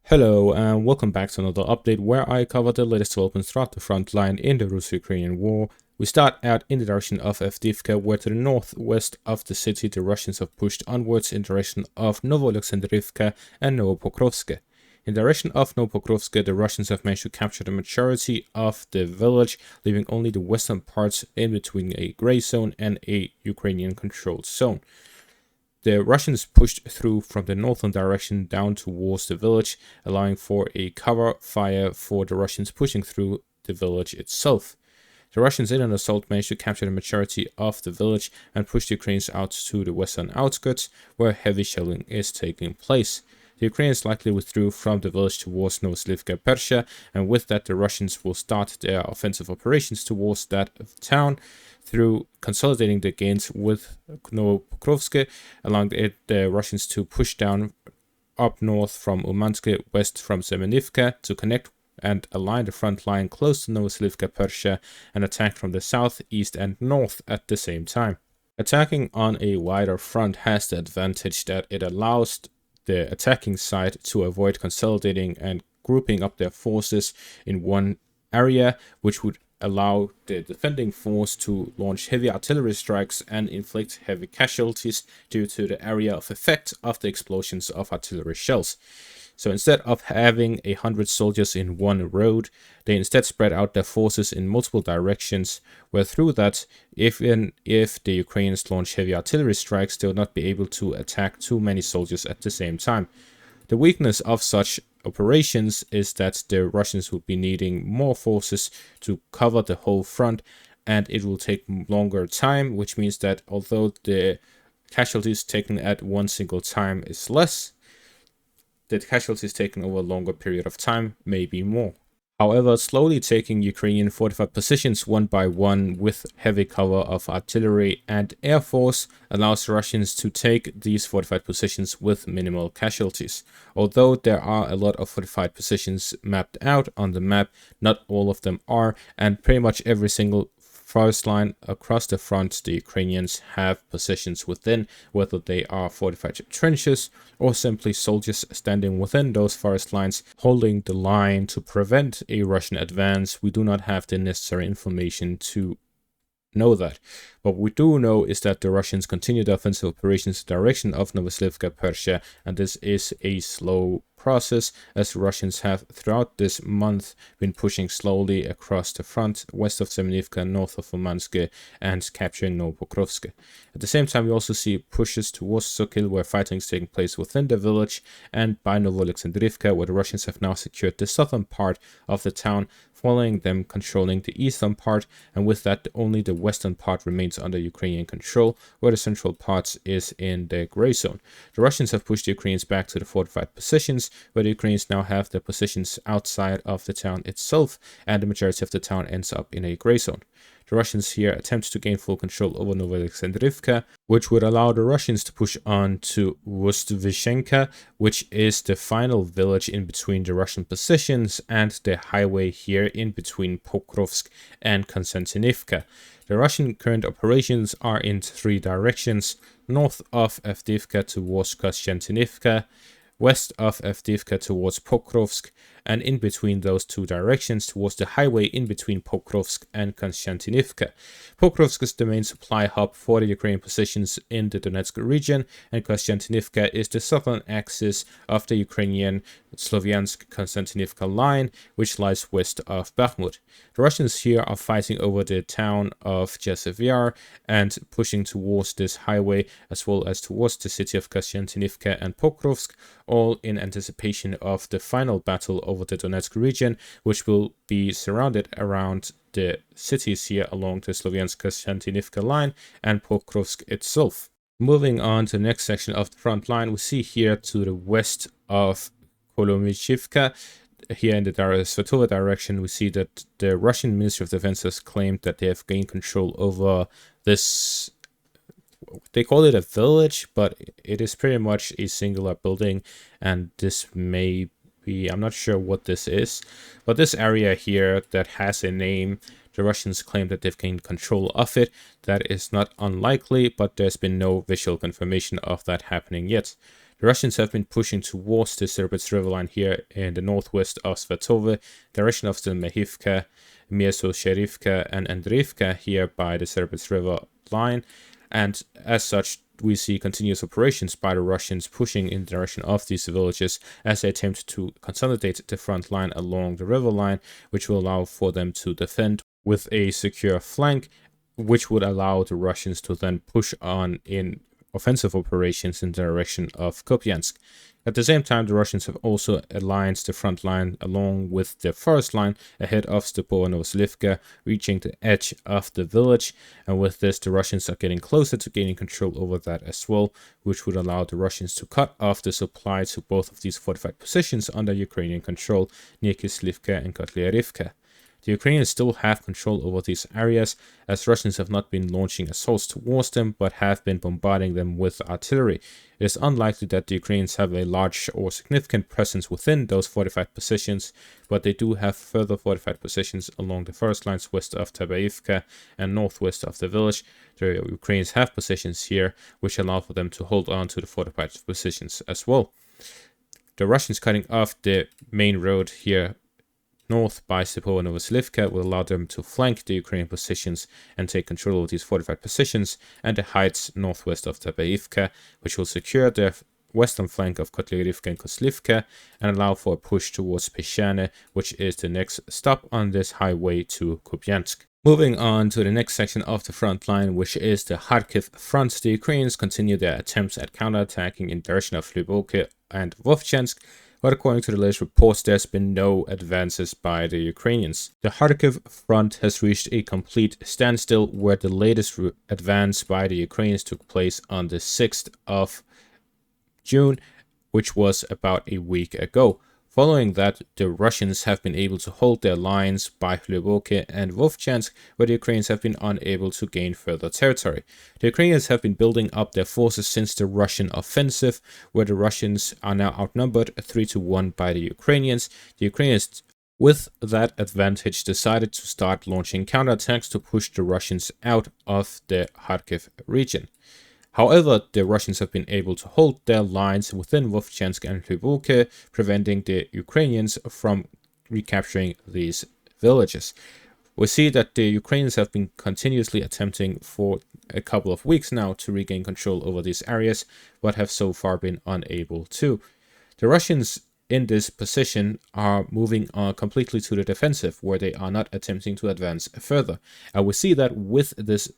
Hello and welcome back to another update where I cover the latest developments throughout the front line in the Russo-Ukrainian war. We start out in the direction of Avdiivka, where to the northwest of the city the Russians have pushed onwards in the direction of Novopokrovske and Novopokrovske. In the direction of Novopokrovske, the Russians have managed to capture the majority of the village, leaving only the western parts in between a gray zone and a Ukrainian-controlled zone. The Russians pushed through from the northern direction down towards the village, allowing for a cover fire for the Russians pushing through the village itself. The Russians in an assault managed to capture the majority of the village and push the Ukrainians out to the western outskirts, where heavy shelling is taking place. The Ukrainians likely withdrew from the village towards Novopokrovske Persha, and with that the Russians will start their offensive operations towards that town through consolidating the gains with Novopokrovske, allowing the Russians to push down up north from Umansk, west from Semenivka, to connect and align the front line close to Novopokrovske Persha and attack from the south, east and north at the same time. Attacking on a wider front has the advantage that it allows the attacking side to avoid consolidating and grouping up their forces in one area, which would allow the defending force to launch heavy artillery strikes and inflict heavy casualties due to the area of effect of the explosions of artillery shells. So instead of having 100 soldiers in one road, they instead spread out their forces in multiple directions, where through that, even if the Ukrainians launch heavy artillery strikes, they will not be able to attack too many soldiers at the same time. The weakness of such operations is that the Russians will be needing more forces to cover the whole front, and it will take longer time, which means that although the casualties taken at one single time is less, the casualties taken over a longer period of time may be more. However, slowly taking Ukrainian fortified positions one by one with heavy cover of artillery and air force allows Russians to take these fortified positions with minimal casualties. Although there are a lot of fortified positions mapped out on the map, not all of them are, and pretty much every single forest line across the front the Ukrainians have positions within, whether they are fortified trenches or simply soldiers standing within those forest lines holding the line to prevent a Russian advance. We do not have the necessary information to know that. What we do know is that the Russians continue the offensive operations in the direction of Novopokrovske Persha, and this is a slow process, as the Russians have throughout this month been pushing slowly across the front west of Semenivka, north of Umansk, and capturing Novopokrovske. At the same time, we also see pushes towards Sokil, where fighting is taking place within the village, and by Novopokrovske, where the Russians have now secured the southern part of the town, following them controlling the eastern part, and with that only the western part remains under Ukrainian control, where the central part is in the gray zone. The Russians have pushed the Ukrainians back to the fortified positions, where the Ukrainians now have their positions outside of the town itself, and the majority of the town ends up in a gray zone. The Russians here attempt to gain full control over Novopokrovske, which would allow the Russians to push on to Vovchansk, which is the final village in between the Russian positions and the highway here in between Pokrovsk and Konstantinivka. The Russian current operations are in three directions: north of Avdiivka towards Konstantinivka, west of Avdiivka towards Pokrovsk, and in between those two directions towards the highway in between Pokrovsk and Konstantinivka. Pokrovsk is the main supply hub for the Ukrainian positions in the Donetsk region, and Konstantinivka is the southern axis of the Ukrainian Slovyansk-Konstantinivka line, which lies west of Bakhmut. The Russians here are fighting over the town of Chasiv Yar and pushing towards this highway, as well as towards the city of Konstantinivka and Pokrovsk, all in anticipation of the final battle over the Donetsk region, which will be surrounded around the cities here along the Slovyansk-Konstantinivka line and Pokrovsk itself. Moving on to the next section of the front line, we see here to the west of Kolomichivka, here in the Svatova direction, we see that the Russian Ministry of Defense has claimed that they have gained control over this. They call it a village, but it is pretty much a singular building, and this may be, I'm not sure what this is, but this area here that has a name, the Russians claim that they've gained control of it. That is not unlikely, but there's been no visual confirmation of that happening yet. The The Russians have been pushing towards the Serbets river line here in the northwest of Svatove, direction of Stelmehivka, Miesosherivka, and Andreevka here by the Serbets river line. And as such, we see continuous operations by the Russians pushing in the direction of these villages as they attempt to consolidate the front line along the river line, which will allow for them to defend with a secure flank, which would allow the Russians to then push on in offensive operations in the direction of Kupiansk. At the same time, the Russians have also aligned the front line along with the first line ahead of Stepova Novoselivka, reaching the edge of the village, and with this the Russians are getting closer to gaining control over that as well, which would allow the Russians to cut off the supply to both of these fortified positions under Ukrainian control near Kislivka and Kotlyarivka. The Ukrainians still have control over these areas, as Russians have not been launching assaults towards them, but have been bombarding them with artillery. It is unlikely that the Ukrainians have a large or significant presence within those fortified positions, but they do have further fortified positions along the first lines west of Tabaivka and northwest of the village. The Ukrainians have positions here, which allow for them to hold on to the fortified positions as well. The Russians cutting off the main road here north by Stepova Novoselivka will allow them to flank the Ukrainian positions and take control of these fortified positions and the heights northwest of Tabaivka, which will secure the western flank of Kotlyarivka and Koslivka and allow for a push towards Peshane, which is the next stop on this highway to Kupiansk. Moving on to the next section of the front line, which is the Kharkiv front, the Ukrainians continue their attempts at counterattacking in the direction of Lyubovka and Vovchansk, but according to the latest reports, there's been no advances by the Ukrainians. The Kharkiv front has reached a complete standstill, where the latest advance by the Ukrainians took place on the 6th of June, which was about a week ago. Following that, the Russians have been able to hold their lines by Lyubovka and Vovchansk, where the Ukrainians have been unable to gain further territory. The Ukrainians have been building up their forces since the Russian offensive, where the Russians are now outnumbered 3-1 by the Ukrainians. The Ukrainians, with that advantage, decided to start launching counterattacks to push the Russians out of the Kharkiv region. However, the Russians have been able to hold their lines within Vovchansk and Lyubovka, preventing the Ukrainians from recapturing these villages. We see that the Ukrainians have been continuously attempting for a couple of weeks now to regain control over these areas, but have so far been unable to. The Russians in this position are moving completely to the defensive, where they are not attempting to advance further. And we see that with this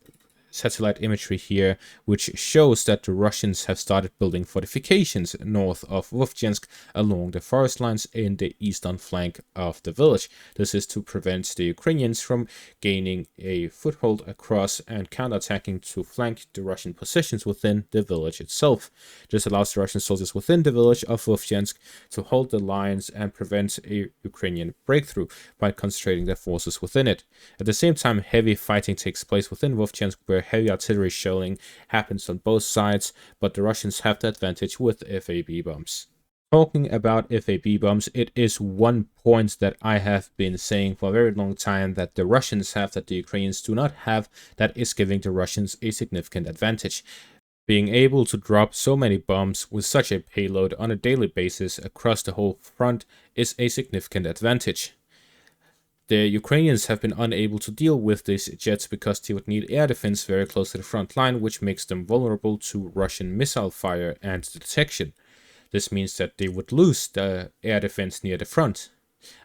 satellite imagery here, which shows that the Russians have started building fortifications north of Vovchansk along the forest lines in the eastern flank of the village. This is to prevent the Ukrainians from gaining a foothold across and counterattacking to flank the Russian positions within the village itself. This allows the Russian soldiers within the village of Vovchansk to hold the lines and prevent a Ukrainian breakthrough by concentrating their forces within it. At the same time, heavy fighting takes place within Vovchansk, where heavy artillery shelling happens on both sides, but the Russians have the advantage with FAB bombs. Talking about FAB bombs, it is one point that I have been saying for a very long time that the Russians have that the Ukrainians do not have, that is giving the Russians a significant advantage. Being able to drop so many bombs with such a payload on a daily basis across the whole front is a significant advantage. The Ukrainians have been unable to deal with these jets because they would need air defense very close to the front line, which makes them vulnerable to Russian missile fire and detection. This means that they would lose the air defense near the front.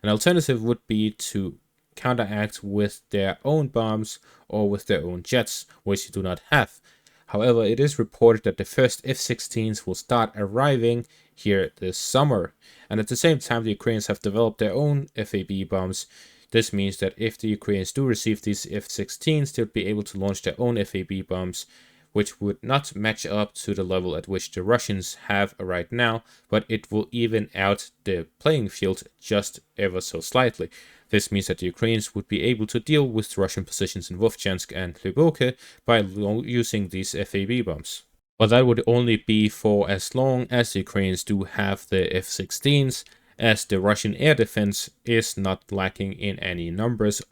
An alternative would be to counteract with their own bombs or with their own jets, which they do not have. However, it is reported that the first F-16s will start arriving here this summer, and at the same time the Ukrainians have developed their own FAB bombs. This means that if the Ukrainians do receive these F-16s, they'll be able to launch their own FAB bombs, which would not match up to the level at which the Russians have right now, but it will even out the playing field just ever so slightly. This means that the Ukrainians would be able to deal with the Russian positions in Vovchansk and Lyubovka by using these FAB bombs. But that would only be for as long as the Ukrainians do have the F-16s, as the Russian air defense is not lacking in any numbers,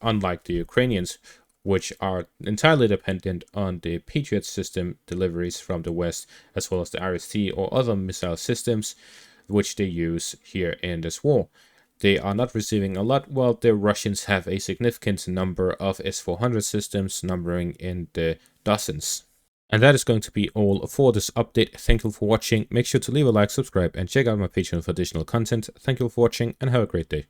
unlike the Ukrainians, which are entirely dependent on the Patriot system deliveries from the West, as well as the RST or other missile systems, which they use here in this war. They are not receiving a lot, while the Russians have a significant number of S-400 systems, numbering in the dozens. And that is going to be all for this update. Thank you for watching. Make sure to leave a like, subscribe, and check out my Patreon for additional content. Thank you for watching, and have a great day.